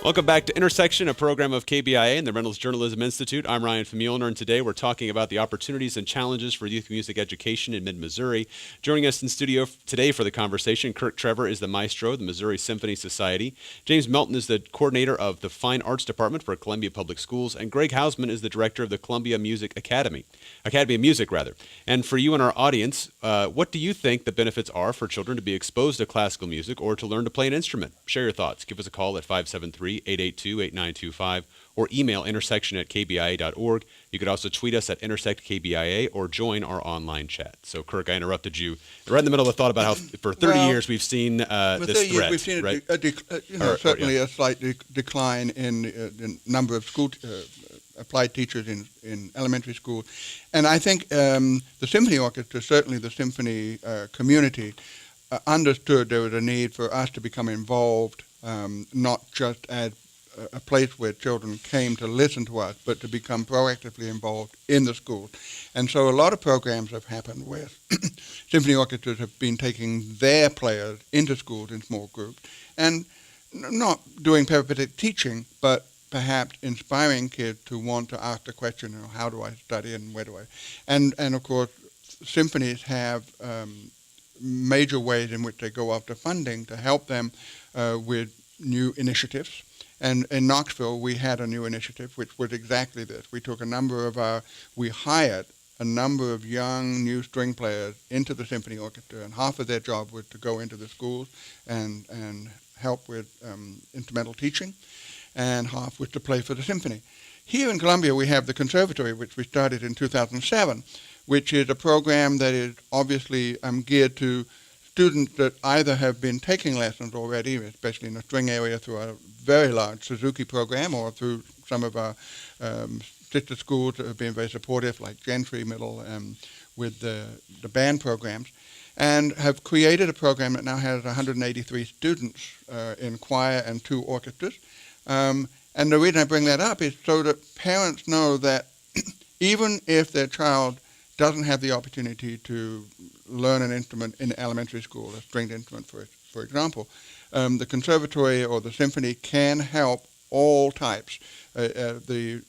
Welcome back to Intersection, a program of KBIA and the Reynolds Journalism Institute. I'm Ryan Famulner, and today we're talking about the opportunities and challenges for youth music education in mid-Missouri. Joining us in studio today for the conversation, Kirk Trevor is the maestro of the Missouri Symphony Society. James Melton is the coordinator of the Fine Arts Department for Columbia Public Schools, and Greg Hausman is the director of the Columbia Academy of Music. And for you and our audience, what do you think the benefits are for children to be exposed to classical music or to learn to play an instrument? Share your thoughts. Give us a call at 573-882-8925 or email intersection@kbia.org. You could also tweet us at IntersectKBIA or join our online chat. So, Kirk, I interrupted you right in the middle of a thought about how for 30 years we've seen this threat. We've seen right? a slight decline in the number of school applied teachers in elementary school. And I think the symphony orchestra, certainly the symphony community, understood there was a need for us to become involved, not just as a place where children came to listen to us, but to become proactively involved in the schools. And so a lot of programs have happened where symphony orchestras have been taking their players into schools in small groups and not doing peripatetic teaching, but perhaps inspiring kids to want to ask the question, how do I study and where do I? And of course, symphonies have major ways in which they go after funding to help them with new initiatives. And in Knoxville, we had a new initiative, which was exactly this. We hired a number of young new string players into the symphony orchestra, and half of their job was to go into the schools and help with instrumental teaching, and half was to play for the symphony. Here in Columbia, we have the conservatory, which we started in 2007, which is a program that is obviously geared to students that either have been taking lessons already, especially in the string area, through a very large Suzuki program, or through some of our sister schools that have been very supportive, like Gentry Middle, with the band programs, and have created a program that now has 183 students in choir and 2 orchestras. And the reason I bring that up is so that parents know that even if their child doesn't have the opportunity to learn an instrument in elementary school, a stringed instrument, for example, the conservatory or the symphony can help all types. There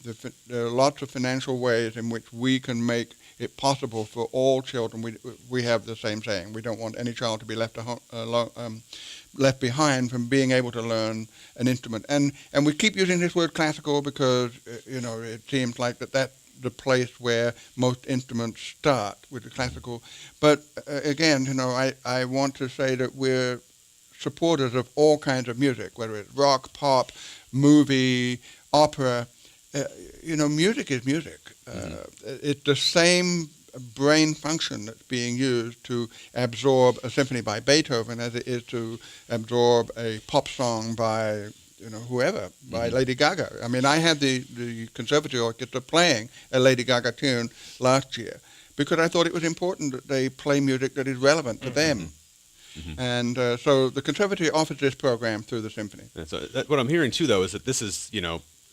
are lots of financial ways in which we can make it possible for all children. We have the same saying: we don't want any child to be left behind from being able to learn an instrument. And we keep using this word classical because it seems like that's the place where most instruments start, with the classical. But again, I want to say that we're supporters of all kinds of music, whether it's rock, pop, movie, opera. Music is music. It's the same brain function that's being used to absorb a symphony by Beethoven as it is to absorb a pop song by whoever, by Lady Gaga. I mean, I had the conservatory orchestra playing a Lady Gaga tune last year because I thought it was important that they play music that is relevant to them. And so the conservatory offers this program through the symphony. And so what I'm hearing too, though, is that this is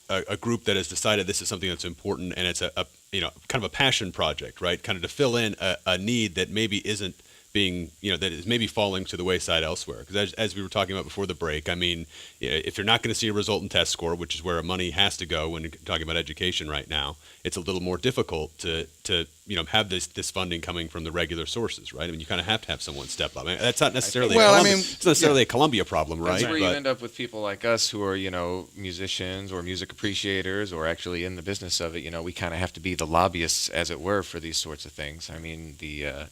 a group that has decided this is something that's important, and it's a kind of a passion project, right? Kind of to fill in a need that maybe isn't being, that is maybe falling to the wayside elsewhere. Because as we were talking about before the break, I mean, if you're not going to see a resultant test score, which is where money has to go when you're talking about education right now, it's a little more difficult to have this funding coming from the regular sources, right? I mean, you kind of have to have someone step up. I mean, that's not necessarily it's not necessarily a Columbia problem, right? That's where you end up with people like us who are, musicians or music appreciators or actually in the business of it. We kind of have to be the lobbyists, as it were, for these sorts of things. I mean, the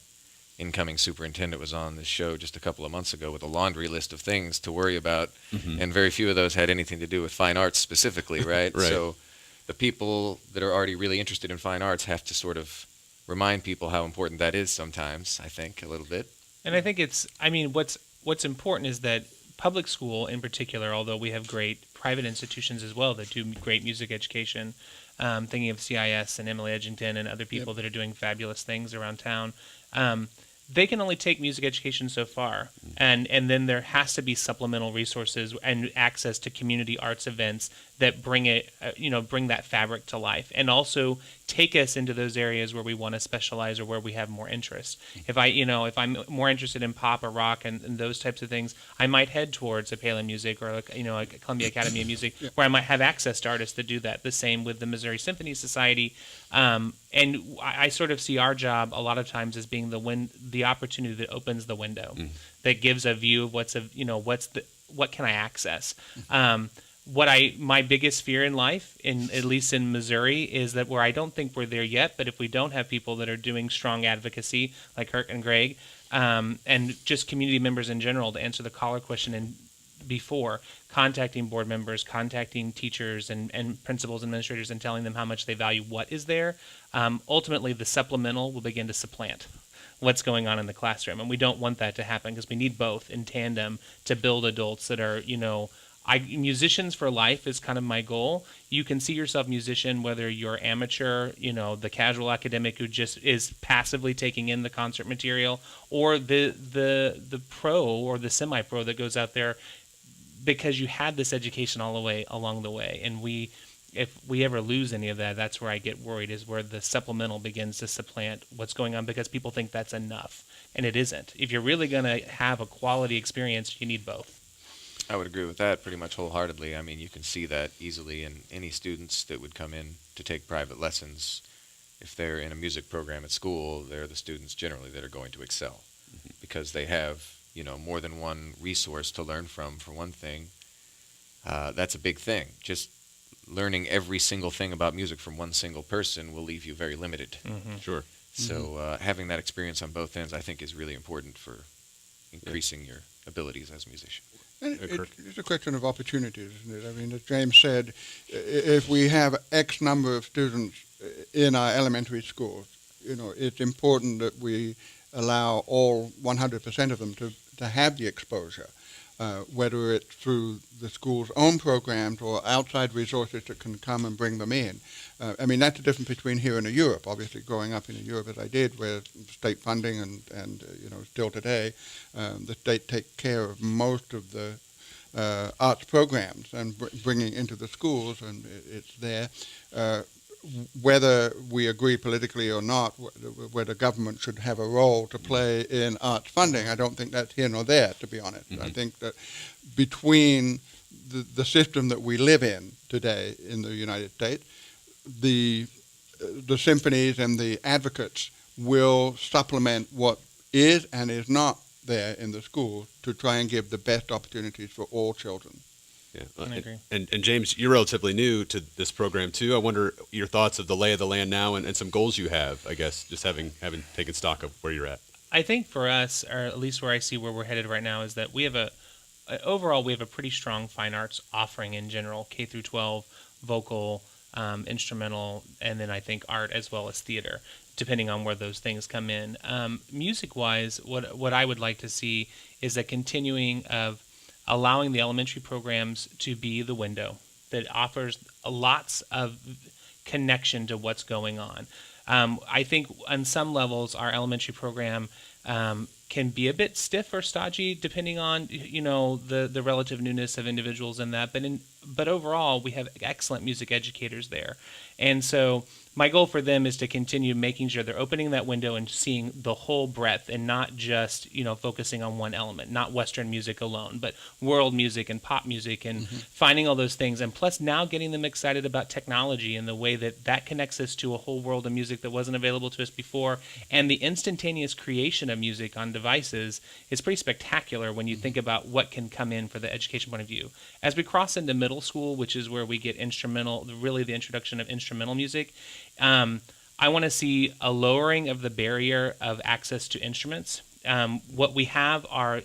incoming superintendent was on this show just a couple of months ago with a laundry list of things to worry about, and very few of those had anything to do with fine arts specifically, right? Right. So the people that are already really interested in fine arts have to sort of remind people how important that is sometimes, I think, a little bit. And I think what's important is that public school in particular, although we have great private institutions as well that do great music education, thinking of CIS and Emily Edgington and other people that are doing fabulous things around town, they can only take music education so far. And then there has to be supplemental resources and access to community arts events that bring bring that fabric to life, and also take us into those areas where we want to specialize or where we have more interest. If I'm more interested in pop or rock and those types of things, I might head towards a Palin Music or a Columbia Academy of Music, where I might have access to artists that do that. The same with the Missouri Symphony Society. And I sort of see our job a lot of times as being the opportunity that opens the window, that gives a view of what can I access. My biggest fear in life, at least in Missouri, is that where I don't think we're there yet, but if we don't have people that are doing strong advocacy like Kirk and Greg, and just community members in general, to answer the caller question before, contacting board members, contacting teachers and principals, administrators, and telling them how much they value what is there, ultimately the supplemental will begin to supplant what's going on in the classroom. And we don't want that to happen, because we need both in tandem to build adults that are, musicians for life is kind of my goal. You can see yourself musician whether you're amateur, the casual academic who just is passively taking in the concert material, or the pro or the semi-pro that goes out there because you had this education all the way along the way. And if we ever lose any of that, that's where I get worried, is where the supplemental begins to supplant what's going on, because people think that's enough, and it isn't. If you're really going to have a quality experience, you need both. I would agree with that pretty much wholeheartedly. I mean, you can see that easily in any students that would come in to take private lessons. If they're in a music program at school, they're the students generally that are going to excel, because they have, more than one resource to learn from, for one thing. That's a big thing. Just learning every single thing about music from one single person will leave you very limited. Sure. So having that experience on both ends, I think, is really important for increasing your abilities as a musician. And it's a question of opportunities, isn't it? I mean, as James said, if we have X number of students in our elementary schools, it's important that we allow all 100% of them to have the exposure, whether it's through the school's own programs or outside resources that can come and bring them in. I mean, that's the difference between here and Europe. Obviously, growing up in Europe as I did, where state funding and still today, the state take care of most of the arts programs and bringing into the schools, and it's there. Whether we agree politically or not, whether government should have a role to play in arts funding, I don't think that's here nor there, to be honest. I think that between the system that we live in today in the United States, the symphonies and the advocates will supplement what is and is not there in the schools to try and give the best opportunities for all children. Yeah, I agree. And James, you're relatively new to this program too. I wonder your thoughts of the lay of the land now and some goals you have, I guess, just having taken stock of where you're at. I think for us, or at least where I see where we're headed right now, is that we have overall we have a pretty strong fine arts offering in general, K through 12, vocal, instrumental, and then I think art as well as theater, depending on where those things come in. Music-wise, what I would like to see is a continuing of allowing the elementary programs to be the window that offers lots of connection to what's going on. I think on some levels our elementary program can be a bit stiff or stodgy depending on the relative newness of individuals in that. But overall we have excellent music educators there, and so my goal for them is to continue making sure they're opening that window and seeing the whole breadth, and not just focusing on one element, not Western music alone, but world music and pop music, and finding all those things, and plus now getting them excited about technology and the way that connects us to a whole world of music that wasn't available to us before. And the instantaneous creation of music on devices is pretty spectacular when you think about what can come in for the education point of view. As we cross into middle school, which is where we get really the introduction of instrumental music, I want to see a lowering of the barrier of access to instruments. What we have are,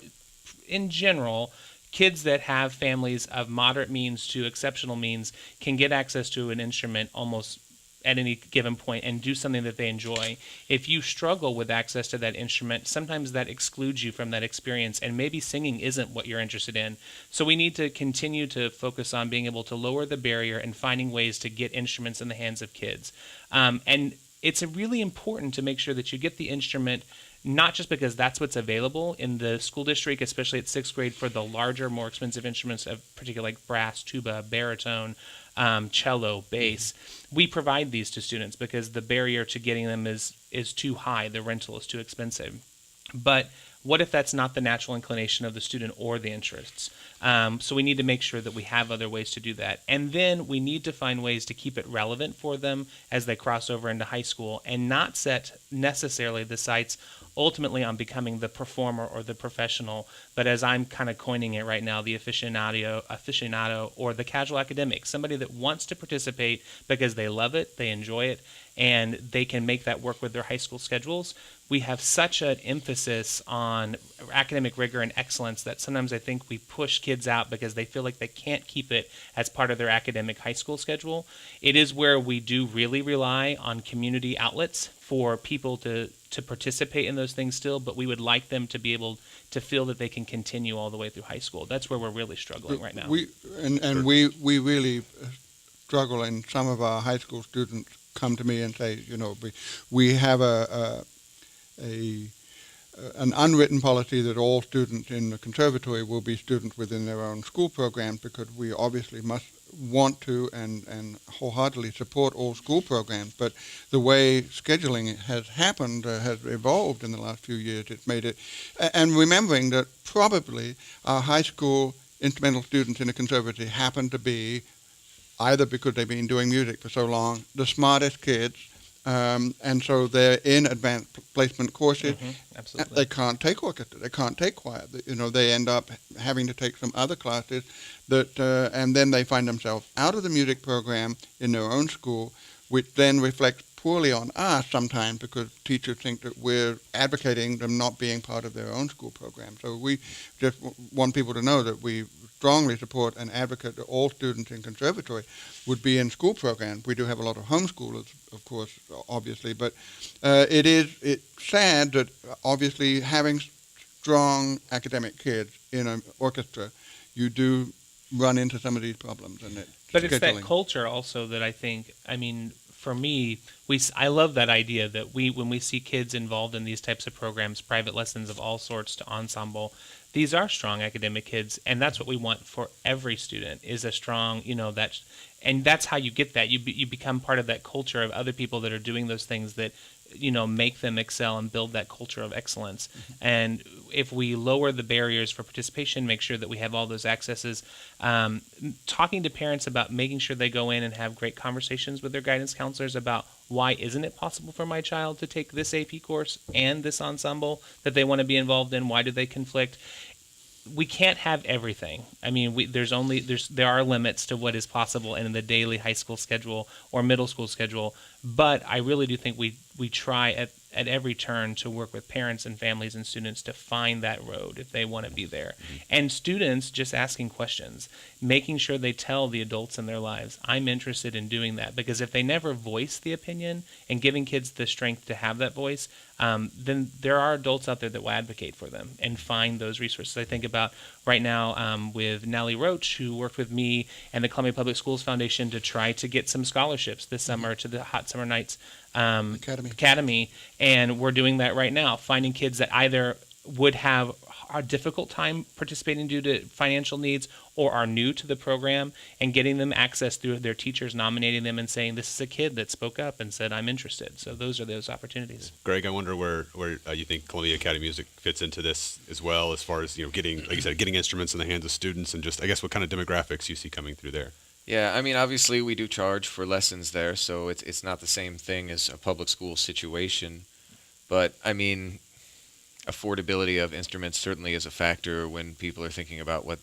in general, kids that have families of moderate means to exceptional means can get access to an instrument almost at any given point and do something that they enjoy. If you struggle with access to that instrument, sometimes that excludes you from that experience, and maybe singing isn't what you're interested in. So we need to continue to focus on being able to lower the barrier and finding ways to get instruments in the hands of kids. And it's really important to make sure that you get the instrument not just because that's what's available in the school district, especially at sixth grade for the larger, more expensive instruments, of particularly like brass, tuba, baritone, cello, bass. We provide these to students because the barrier to getting them is too high. The rental is too expensive. But what if that's not the natural inclination of the student or the interests? So we need to make sure that we have other ways to do that. And then we need to find ways to keep it relevant for them as they cross over into high school and not set necessarily the sights ultimately on becoming the performer or the professional, but as I'm kind of coining it right now, the aficionado or the casual academic, somebody that wants to participate because they love it, they enjoy it, and they can make that work with their high school schedules. We have such an emphasis on academic rigor and excellence that sometimes I think we push kids out because they feel like they can't keep it as part of their academic high school schedule. It is where we do really rely on community outlets for people to participate in those things still, but we would like them to be able to feel that they can continue all the way through high school. That's where we're really struggling right now. We really struggle, and some of our high school students come to me and say, we have an unwritten policy that all students in the conservatory will be students within their own school programs, because we obviously must want to and wholeheartedly support all school programs. But the way scheduling has happened, has evolved in the last few years, it's made it, and remembering that probably our high school instrumental students in the conservatory happen to be, either because they've been doing music for so long, the smartest kids, and so they're in advanced placement courses. Absolutely. They can't take orchestra. They can't take choir. They end up having to take some other classes and then they find themselves out of the music program in their own school, which then reflects poorly on us sometimes because teachers think that we're advocating them not being part of their own school program. So we just want people to know that we strongly support and advocate that all students in conservatory would be in school programs. We do have a lot of homeschoolers, of course, obviously, but it's sad that obviously having strong academic kids in an orchestra, you do run into some of these problems. But it's that culture also that I think, for me, I love that idea that when we see kids involved in these types of programs, private lessons of all sorts to ensemble, these are strong academic kids, and that's what we want for every student, is a strong, and that's how you get that. You become part of that culture of other people that are doing those things that, make them excel and build that culture of excellence. And if we lower the barriers for participation, make sure that we have all those accesses, talking to parents about making sure they go in and have great conversations with their guidance counselors about why isn't it possible for my child to take this AP course and this ensemble that they want to be involved in? Why do they conflict? We can't have everything. There are limits to what is possible in the daily high school schedule or middle school schedule. But I really do think we try at every turn to work with parents and families and students to find that road if they want to be there. And students just asking questions, making sure they tell the adults in their lives, I'm interested in doing that. Because if they never voice the opinion and giving kids the strength to have that voice, then there are adults out there that will advocate for them and find those resources. I think about right now with Nally Roach, who worked with me and the Columbia Public Schools Foundation to try to get some scholarships this summer to the Hot Summer Nights Academy, and we're doing that right now, finding kids that either would have a difficult time participating due to financial needs or are new to the program, and getting them access through their teachers nominating them and saying, this is a kid that spoke up and said, I'm interested. So those are those opportunities. Greg, I wonder where you think Columbia Academy Music fits into this as well, as far as getting, like you said, getting instruments in the hands of students, and just, I guess, what kind of demographics you see coming through there. Yeah, obviously we do charge for lessons there, so it's not the same thing as a public school situation. But, affordability of instruments certainly is a factor when people are thinking about what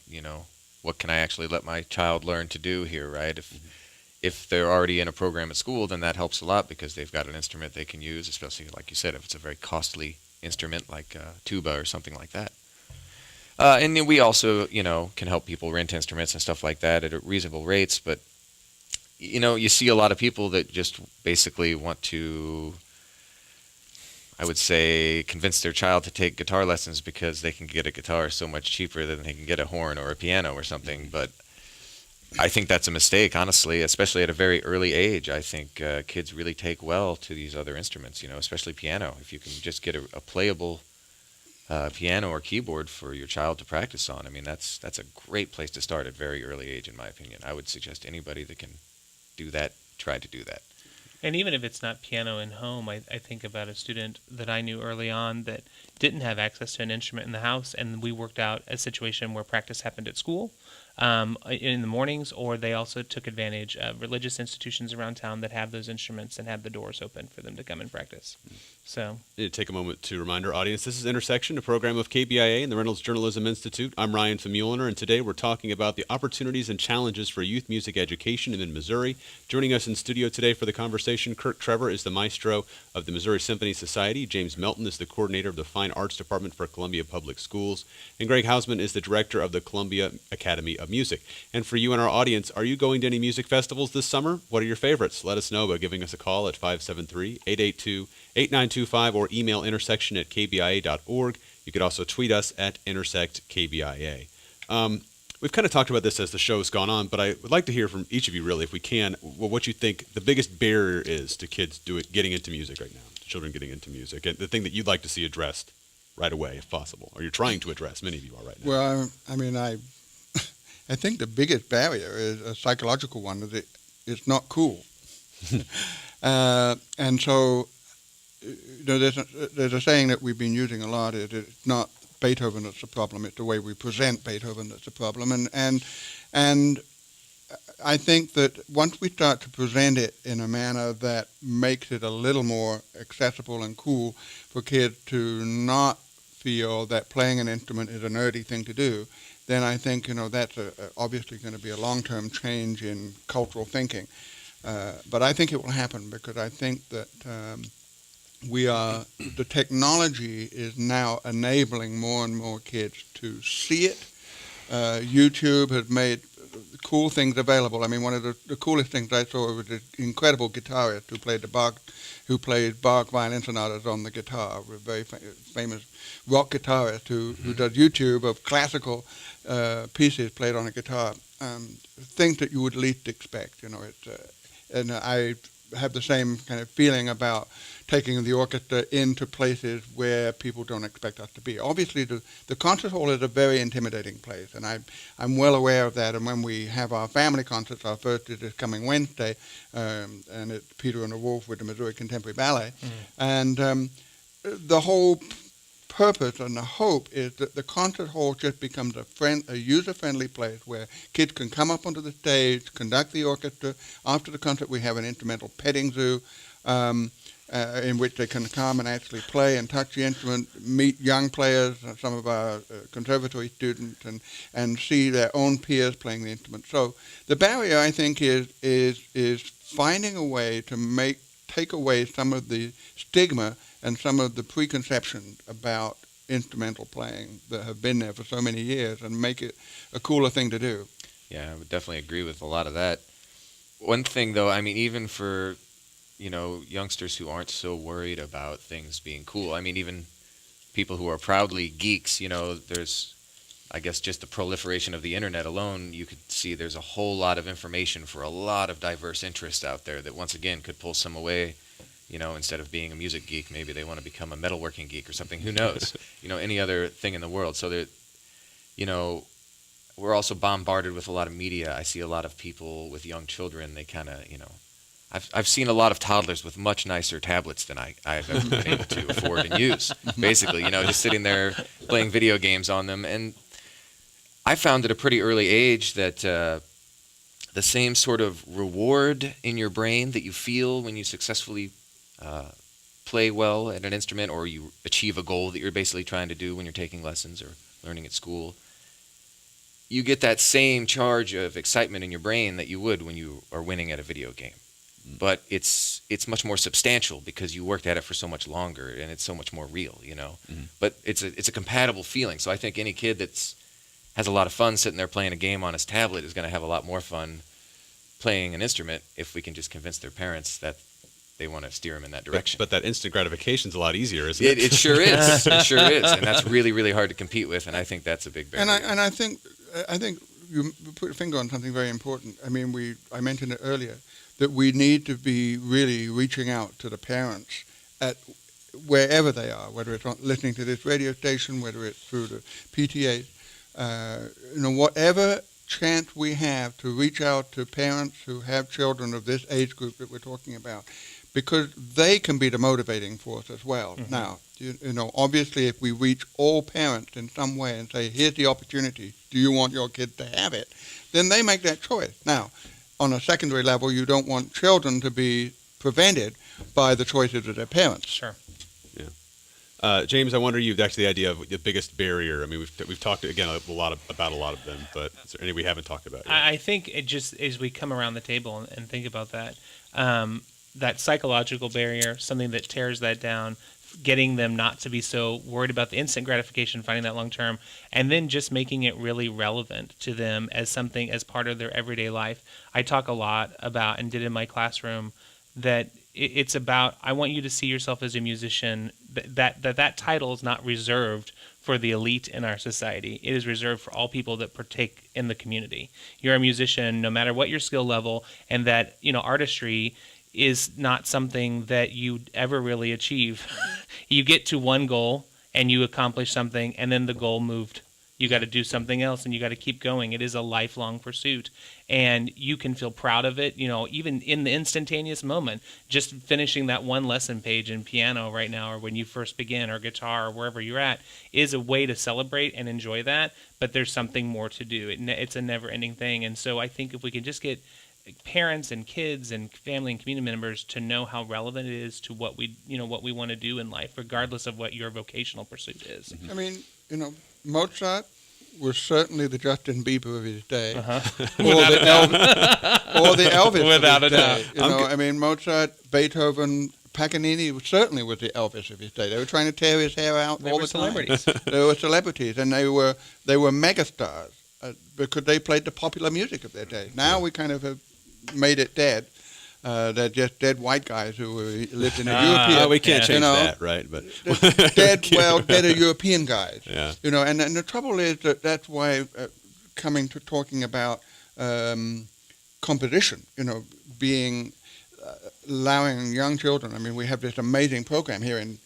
can I actually let my child learn to do here, right? If they're already in a program at school, then that helps a lot because they've got an instrument they can use, especially, like you said, if it's a very costly instrument like tuba or something like that. And then we also, can help people rent instruments and stuff like that at reasonable rates. But, you see a lot of people that just basically want to, I would say, convince their child to take guitar lessons because they can get a guitar so much cheaper than they can get a horn or a piano or something. But I think that's a mistake, honestly, especially at a very early age. I think kids really take well to these other instruments, especially piano. If you can just get a playable piano or keyboard for your child to practice on, I mean, that's a great place to start at very early age, in my opinion. I would suggest anybody that can do that, try to do that. And even if it's not piano in home, I think about a student that I knew early on that didn't have access to an instrument in the house, and we worked out a situation where practice happened at school in the mornings, or they also took advantage of religious institutions around town that have those instruments and have the doors open for them to come and practice. So, take a moment to remind our audience this is Intersection, a program of KBIA and the Reynolds Journalism Institute. I'm Ryan Famuliner, and today we're talking about the opportunities and challenges for youth music education in Missouri. Joining us in studio today for the conversation, Kirk Trevor is the maestro of the Missouri Symphony Society. James Melton is the coordinator of the Fine Arts Department for Columbia Public Schools. And Greg Hausman is the director of the Columbia Academy of Music. And for you and our audience, are you going to any music festivals this summer? What are your favorites? Let us know by giving us a call at 573-882-8925 or email intersection@kbia.org. You could also tweet us at intersectkbia. We've kind of talked about this as the show's gone on, but I would like to hear from each of you, really, if we can, what you think the biggest barrier is to kids getting into music right now, to children getting into music, and the thing that you'd like to see addressed right away, if possible, or you're trying to address. Many of you are right now. Well, I mean, I think the biggest barrier is a psychological one, that it's not cool. And so, there's a saying that we've been using a lot, it's not Beethoven that's the problem, it's the way we present Beethoven that's the problem. And I think that once we start to present it in a manner that makes it a little more accessible and cool for kids to not feel that playing an instrument is a nerdy thing to do, then I think, that's obviously going to be a long-term change in cultural thinking. But I think it will happen because I think that the technology is now enabling more and more kids to see it. YouTube has made cool things available. I mean, one of the coolest things I saw was an incredible guitarist who played Bach violin sonatas on the guitar, a very famous rock guitarist who does YouTube of classical pieces played on a guitar, things that you would least expect. And I have the same kind of feeling about taking the orchestra into places where people don't expect us to be. Obviously, the concert hall is a very intimidating place, and I'm well aware of that. And when we have our family concerts, our first is this coming Wednesday, and it's Peter and the Wolf with the Missouri Contemporary Ballet. And the whole purpose and the hope is that the concert hall just becomes a user-friendly place where kids can come up onto the stage, conduct the orchestra. After the concert, we have an instrumental petting zoo in which they can come and actually play and touch the instrument, meet young players, some of our conservatory students, and see their own peers playing the instrument. So the barrier, I think, is finding a way to take away some of the stigma and some of the preconceptions about instrumental playing that have been there for so many years and make it a cooler thing to do. Yeah, I would definitely agree with a lot of that. One thing, though, I mean, even for, youngsters who aren't so worried about things being cool, I mean, even people who are proudly geeks, there's, I guess, just the proliferation of the internet alone, you could see there's a whole lot of information for a lot of diverse interests out there that, once again, could pull some away. Instead of being a music geek, maybe they want to become a metalworking geek or something. Who knows? Any other thing in the world. So that, we're also bombarded with a lot of media. I see a lot of people with young children. They kind of, I've seen a lot of toddlers with much nicer tablets than I've ever been able to afford and use. Basically, just sitting there playing video games on them. And I found at a pretty early age that the same sort of reward in your brain that you feel when you successfully play well at an instrument, or you achieve a goal that you're basically trying to do when you're taking lessons or learning at school, you get that same charge of excitement in your brain that you would when you are winning at a video game. But it's much more substantial because you worked at it for so much longer, and it's so much more real, But it's a compatible feeling. So I think any kid has a lot of fun sitting there playing a game on his tablet is going to have a lot more fun playing an instrument if we can just convince their parents that they want to steer them in that direction. But that instant gratification is a lot easier, isn't it? It sure is. It sure is, and that's really, really hard to compete with. And I think that's a big barrier. And I think you put a finger on something very important. I mean, I mentioned it earlier, that we need to be really reaching out to the parents at wherever they are, whether it's listening to this radio station, whether it's through the PTA, whatever chance we have to reach out to parents who have children of this age group that we're talking about, because they can be the motivating force as well. Mm-hmm. Now, obviously, if we reach all parents in some way and say, here's the opportunity, do you want your kid to have it? Then they make that choice. Now, on a secondary level, you don't want children to be prevented by the choices of their parents. Sure. Yeah. James, I wonder, you've actually the idea of the biggest barrier. I mean, we've talked, again, about a lot of them, but is there any we haven't talked about yet? I think it just, as we come around the table and think about that, that psychological barrier, something that tears that down, getting them not to be so worried about the instant gratification, finding that long term, and then just making it really relevant to them as something, as part of their everyday life. I talk a lot about, and did in my classroom, that it's about, I want you to see yourself as a musician, that title is not reserved for the elite in our society. It is reserved for all people that partake in the community. You're a musician no matter what your skill level, and that, artistry is not something that you ever really achieve. You get to one goal and you accomplish something, and then the goal moved. You got to do something else, and you got to keep going. It is a lifelong pursuit, and you can feel proud of it, even in the instantaneous moment. Just finishing that one lesson page in piano right now, or when you first begin, or guitar, or wherever you're at, is a way to celebrate and enjoy that, but there's something more to do. It's a never-ending thing, and so I think if we can just get parents and kids and family and community members to know how relevant it is to what we want to do in life, regardless of what your vocational pursuit is. Mm-hmm. I mean, Mozart was certainly the Justin Bieber of his day, or the Elvis without of his a doubt. day. I mean, Mozart, Beethoven, Paganini certainly was the Elvis of his day. They were trying to tear his hair out all the time. They were celebrities, and they were megastars because they played the popular music of their day. Now we kind of have made it dead. They're just dead white guys who lived in a European. We can't change that, right? But dead European guys. Yeah. And the trouble is that's why coming to talking about composition, being allowing young children. I mean, we have this amazing program here in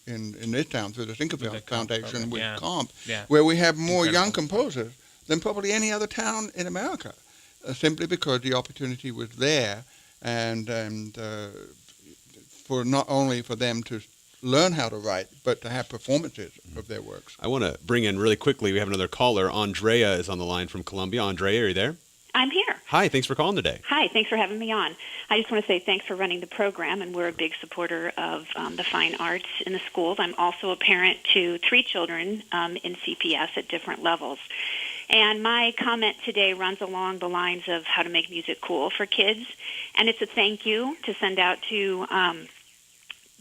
this town through the Tinkerfield Foundation with Comp, where we have more young composers than probably any other town in America, simply because the opportunity was there, and for not only for them to learn how to write, but to have performances of their works. I want to bring in really quickly, we have another caller. Andrea is on the line from Columbia. Andrea, are you there? I'm here. Hi, thanks for calling today. Hi, thanks for having me on. I just want to say thanks for running the program, and we're a big supporter of the fine arts in the schools. I'm also a parent to 3 children in CPS at different levels. And my comment today runs along the lines of how to make music cool for kids, and it's a thank you to send out to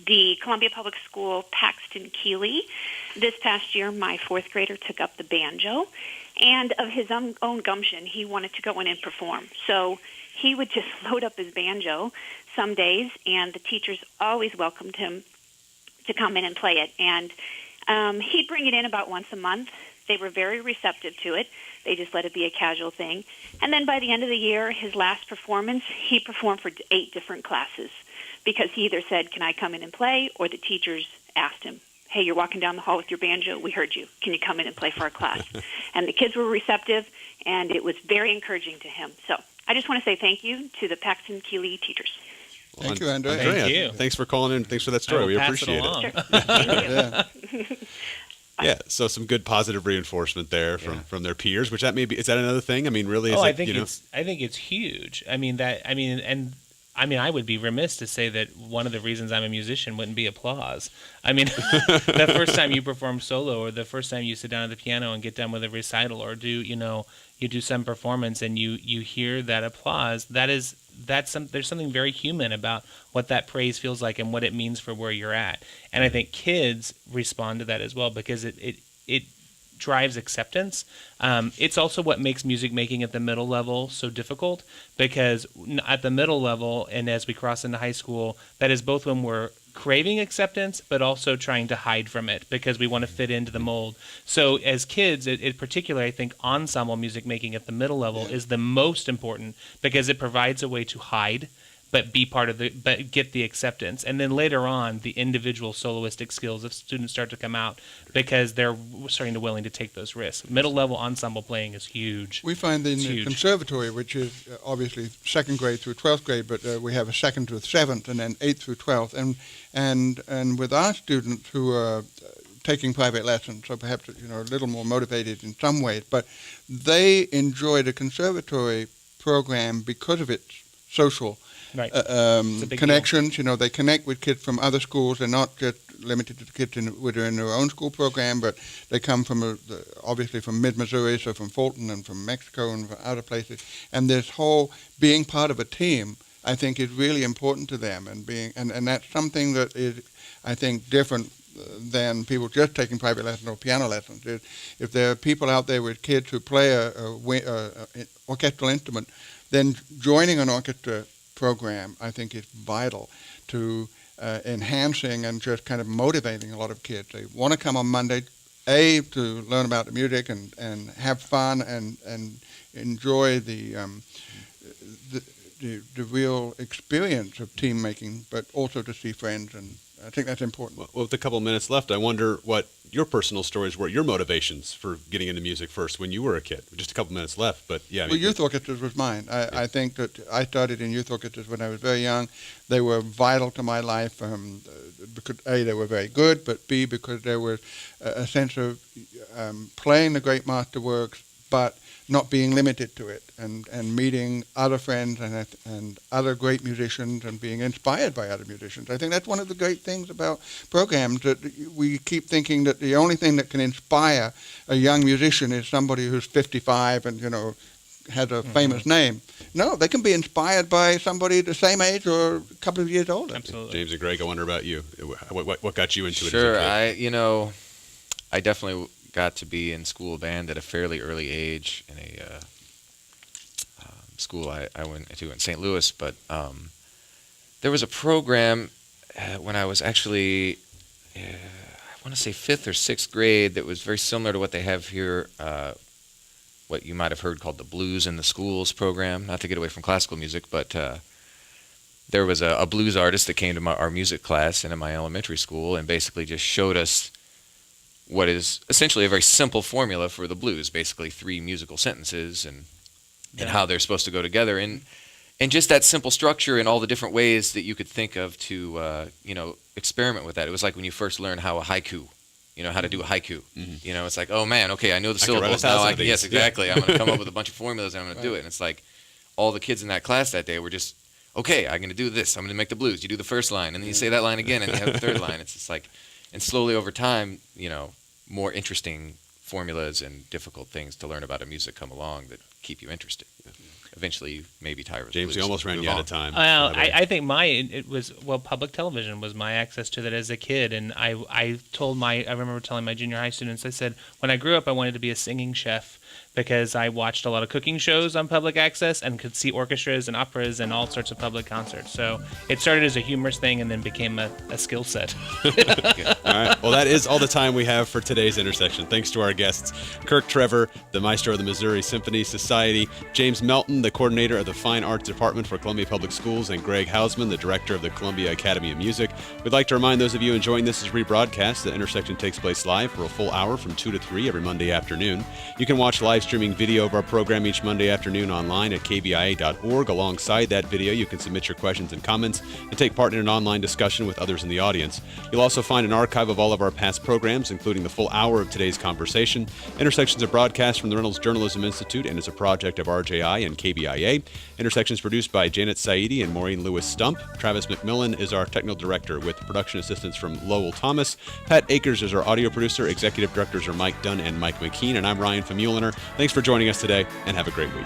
the Columbia Public School Paxton Keeley. This past year, my 4th grader took up the banjo, and of his own gumption, he wanted to go in and perform. So he would just load up his banjo some days, and the teachers always welcomed him to come in and play it. And he'd bring it in about once a month. They were very receptive to it. They just let it be a casual thing. And then by the end of the year, his last performance, he performed for 8 different classes because he either said, "Can I come in and play?" or the teachers asked him, "Hey, you're walking down the hall with your banjo. We heard you. Can you come in and play for our class?" And the kids were receptive, and it was very encouraging to him. So I just want to say thank you to the Paxton Keeley teachers. Well, thank you, Andrea. Thank you. Thanks for calling in. Thanks for that story. We appreciate it. Sure. Thank you. Yeah, so some good positive reinforcement there from their peers, which is that another thing? I mean, really, I think it's huge. I mean, I would be remiss to say that one of the reasons I'm a musician wouldn't be applause. I mean, the first time you perform solo, or the first time you sit down at the piano and get done with a recital, or you do some performance and you hear that applause, there's something very human about what that praise feels like and what it means for where you're at. And I think kids respond to that as well, because it drives acceptance. It's also what makes music making at the middle level so difficult, because at the middle level and as we cross into high school, that is both when we're craving acceptance, but also trying to hide from it because we want to fit into the mold. So as kids, in particular, I think ensemble music making at the middle level is the most important because it provides a way to hide, but be part of but get the acceptance. And then later on, the individual soloistic skills of students start to come out because they're starting to willing to take those risks. Middle level ensemble playing is huge. We find in the conservatory, which is obviously second grade through 12th grade, but we have a second through 7th and then 8th through 12th. And with our students who are taking private lessons, so perhaps a little more motivated in some ways, but they enjoy the conservatory program because of its social connections. They connect with kids from other schools. They're not just limited to the kids within their own school program, but they come from obviously from mid-Missouri, so from Fulton and from Mexico and from other places. And this whole being part of a team, I think, is really important to them, and that's something that is, I think, different than people just taking private lessons or piano lessons. If there are people out there with kids who play a orchestral instrument, then joining an orchestra program, I think, is vital to enhancing and just kind of motivating a lot of kids. They want to come on Monday, to learn about the music and have fun and enjoy the real experience of team making, but also to see friends, and I think that's important. Well, with a couple of minutes left, I wonder what your personal stories were, your motivations for getting into music first when you were a kid. Just a couple minutes left, but yeah. Well, youth orchestras was mine. I think that I started in youth orchestras when I was very young. They were vital to my life because A, they were very good, but B, because there was a sense of playing the great masterworks, but not being limited to it, and meeting other friends and other great musicians and being inspired by other musicians. I think that's one of the great things about programs, that we keep thinking that the only thing that can inspire a young musician is somebody who's 55 and, has a famous name. No, they can be inspired by somebody the same age or a couple of years older. Absolutely. James and Greg, I wonder about you. What got you into it? Sure, I definitely got to be in school band at a fairly early age in a school I went to in St. Louis, but there was a program when I was actually, I want to say 5th or 6th grade, that was very similar to what they have here, what you might have heard called the Blues in the Schools program, not to get away from classical music, but there was a blues artist that came to our music class and in my elementary school and basically just showed us what is essentially a very simple formula for the blues, basically 3 musical sentences and how they're supposed to go together. And just that simple structure and all the different ways that you could think of to, experiment with that. It was like when you first learn how a haiku, how to do a haiku. Mm-hmm. It's like, oh man, okay, I know the syllables now. Yes, exactly. I'm going to come up with a bunch of formulas and I'm going to do it. And it's like all the kids in that class that day were just, okay, I'm going to do this. I'm going to make the blues. You do the first line and then you say that line again and you have the third line. It's just like, and slowly over time, more interesting formulas and difficult things to learn about a music come along that keep you interested. Eventually, you may be tired of James, blues. you almost ran you out of time. Well, I think public television was my access to that as a kid. And I remember telling my junior high students, I said, when I grew up, I wanted to be a singing chef because I watched a lot of cooking shows on public access and could see orchestras and operas and all sorts of public concerts. So it started as a humorous thing and then became a skill set. All right. Well, that is all the time we have for today's Intersection. Thanks to our guests, Kirk Trevor, the maestro of the Missouri Symphony Society, James Melton, the coordinator of the Fine Arts Department for Columbia Public Schools, and Greg Hausman, the director of the Columbia Academy of Music. We'd like to remind those of you enjoying this as rebroadcast that Intersection takes place live for a full hour from 2 to 3 every Monday afternoon. You can watch live streaming video of our program each Monday afternoon online at kbia.org. Alongside that video, you can submit your questions and comments and take part in an online discussion with others in the audience. You'll also find an archive of all of our past programs, including the full hour of today's conversation. Intersections are broadcast from the Reynolds Journalism Institute and is a project of RJI and KBIA. Intersections produced by Janet Saidi and Maureen Lewis Stump. Travis McMillan is our technical director with production assistance from Lowell Thomas. Pat Akers is our audio producer. Executive directors are Mike Dunn and Mike McKean, and I'm Ryan Famuliner. Thanks for joining us today, and have a great week.